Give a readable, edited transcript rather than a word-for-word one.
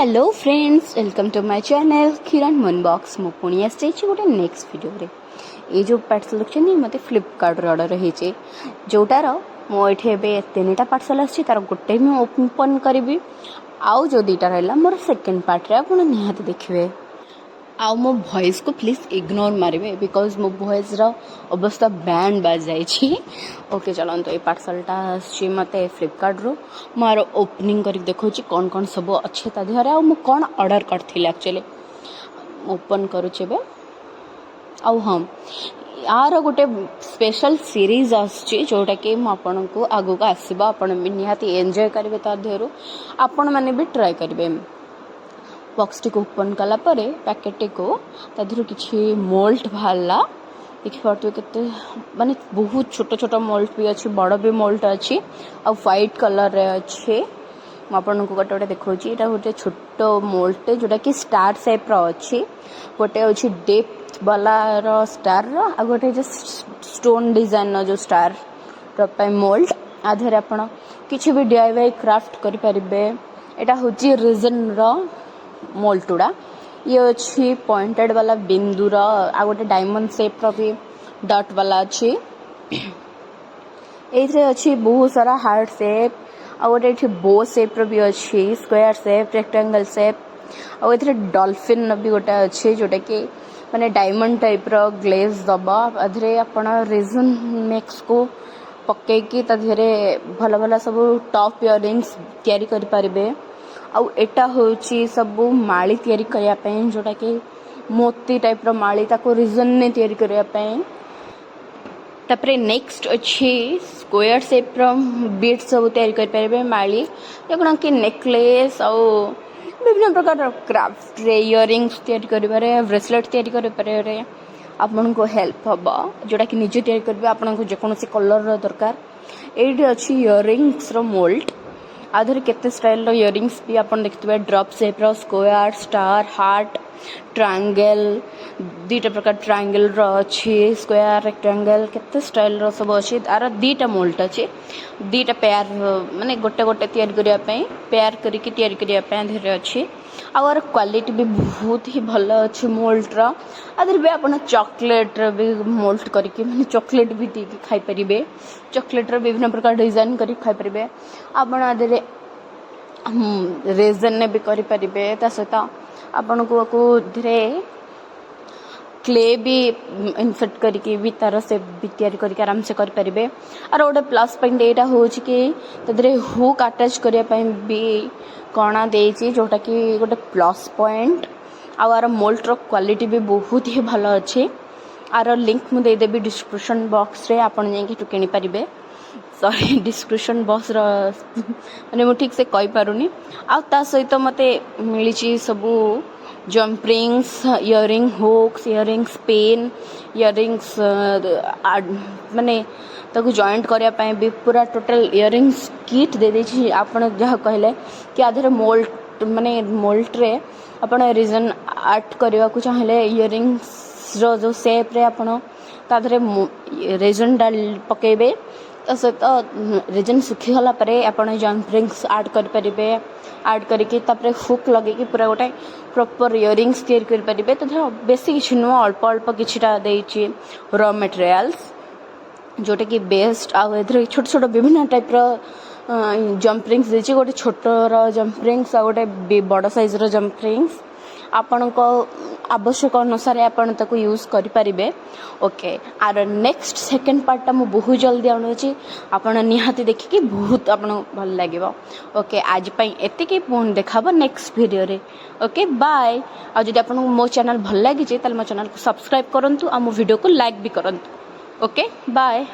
Hello friends, welcome to my channel Kiran मुनबॉक्स। मु पुणी आसी गोटे नेक्स्ट वीडियो रे। ये जो पार्सल देखते मत फ्लिपकार्ट ऑर्डर रही जोटार मुझे तीन टा पार्सल आसी तार गोटे भी ओपन करी आउ जो दुटा रहा मोर सेकेंड पार्ट आप निहाती देखिए। आउ मो वॉइस को प्लीज इग्नोर मारे बिकॉज मो वॉइस अवस्था बैंड बाज जाइए। ओके चलते ये पार्सलटा मत फ्लिपकार्ट रू मार ओपनिंग कर देखा कौन कौन सब अच्छे तादेहरे आ कौन ऑर्डर करी एक्चुअली ओपन करुचे आउ हाँ यार गोटे स्पेशल सीरीज आसची जोटा कि आपन को आगु को आसबा आपण भी निहाती एंजॉय करेंगे तादेहरु आपण मैंने भी ट्राई करेंगे। बॉक्स टी को ओपन कला परे पैकेट टी को तादेहरु किछि मोल्ट बाहरला देखिए के माने बहुत छोट छोट मोल्ट भी अच्छी बड़ भी मोल्ट अच्छी आ व्हाइट कलर रे अच्छे। आपन को गोटे देखौछि एटा गोटे छोट मोल्ट जोटा कि स्टार शेप रो अच्छी गोटे अच्छी डेप्थ वाला रो स्टार रो आ गोटे जो स्टोन डिजाइन रो जो स्टार रो पे मोल्ट आधरे आपण किछि भी डीआईवाई क्राफ्ट करि परिबे। एटा होछि रिजन रो मोल्ट उड़ा ये अच्छी पॉइंटेड वाला बिंदु रो आ गोटे डायमंड शेप रो भी डॉट वाला अच्छी एथरे अच्छी बहुत सारा हार्ट शेप आ गोटे बो शेप रो भी अच्छी स्क्वायर शेप रेक्टेंगल शेप आ एथरे डॉल्फिन भी गोटे अच्छी जोटा कि माने डायमंड टाइप रो ग्लेज दबा अधरे आपण रिजन मिक्स को पक्के की तधरे भला भला सब टॉप इयरिंग्स तयारी कर परिबे। आउ एटा होची सब माली तयारी करिया पे जोटा कि मोती टाइप रो माली ताको रिजन ने तयारी करिया पे। तापरे नेक्स्ट अच्छी स्क्वायर शेप रो बीड सब तयारी कर परिबे माली जकना कि नेकलेस आउ विभिन्न प्रकार क्राफ्ट रे इयरिंग्स तयारी करिबारे ब्रेसलेट तयारी करिबारे आपन को हेल्प हबा जोटा कि निजे तयारी करबे आपन को जे कोनोसी कलर रो दरकार। एडी अच्छी इयरिंग्स रो मोल्ड आधर केते स्टाइल रो इयरिंग्स भी आपन देखथिबे ड्रॉप शेप रो स्क्वायर स्टार हार्ट ट्रायंगल दीटा प्रकार ट्रायंगल रो अच्छी स्क्वायर रेक्टेंगल केते स्टाइल रो सब अच्छी आर दीटा मोल्ट अच्छी दीटा पेयर माने गोटे गोटे तयारी करिया पे पेयर करिके तयारी करिया पे धरे अच्छी आर क्वालिटी भी बहुत ही भलो अच्छी मोल्ट रो आधर भी आपन चॉकलेट रो भी मोल्ट करिके माने चॉकलेट भी दी खाई परिबे चॉकलेट रो विभिन्न प्रकार डिजाइन करि खाई परिबे आपन आधरे रेजन ने भी करि परिबे ता सहित आपन को धीरे क्ले भी इनसर्ट करके भी तार से भी तैयारी करके आराम से कर परिबे। और गोटे प्लस पॉइंट एटा हो कि तदरे हुक अटैच करिया पई भी कणा देछि जोटा कि गोटे प्लस पॉइंट आर मोल्ट रो क्वालिटी भी बहुत ही भलो अच्छे। आर लिंक मु दे देबी डिस्क्रिप्शन बॉक्स रे आपन जाई कि किनि परिबे। सॉरी डिस्क्रिप्शन बॉक्स रो माने मु ठीक से कहि पारुनी आ ता सहित मते मिलिछि सबु jump rings earring hooks earrings पेन इयरिंग्स माने ताको जॉइंट करिया पय भी पूरा टोटल इयरिंग्स किट दे देछि आपन जहा कहले कि आधर मोल्ट माने मोल्ट रे आपन रीजन आर्ट करबा को चाहले इयरिंग्स रो जो शेप रे आपन ताधरे रीजन डाल पकेबे तो सहित रीजन सुखी गला परे आपन जंप रिंग्स ऐड कर परिबे ऐड करके तापरे हुक लगे कि पूरा गोटे प्रॉपर इयरिंग्स तैयार कर परिबे। तो बेसी किछि नो अल्प अल्प किछिटा देछि रॉ मटेरियल्स जोटे कि बेस्ट आ एथरे छोट छोट विभिन्न टाइप रो जंप रिंग्स देछि गोटे छोट रो जंप रिंग्स आ गोटे बड़ साइज रो जंप रिंग्स आपन को आवश्यक अनुसार आपन ताको यूज करि परिबे। ओके आर नेक्स्ट सेकंड पार्ट ता मु बहुत जल्दी आनुछि आपन निहाती देखि कि बहुत आपन भल लागिबो। ओके आज पई एते कि फोन देखाबो नेक्स्ट वीडियो रे। Okay bye. आ जदि आपन मो चैनल भल लागि जे ताल मो चैनल को सब्सक्राइब करंतु आ मो वीडियो को लाइक भी करंतु। Okay bye.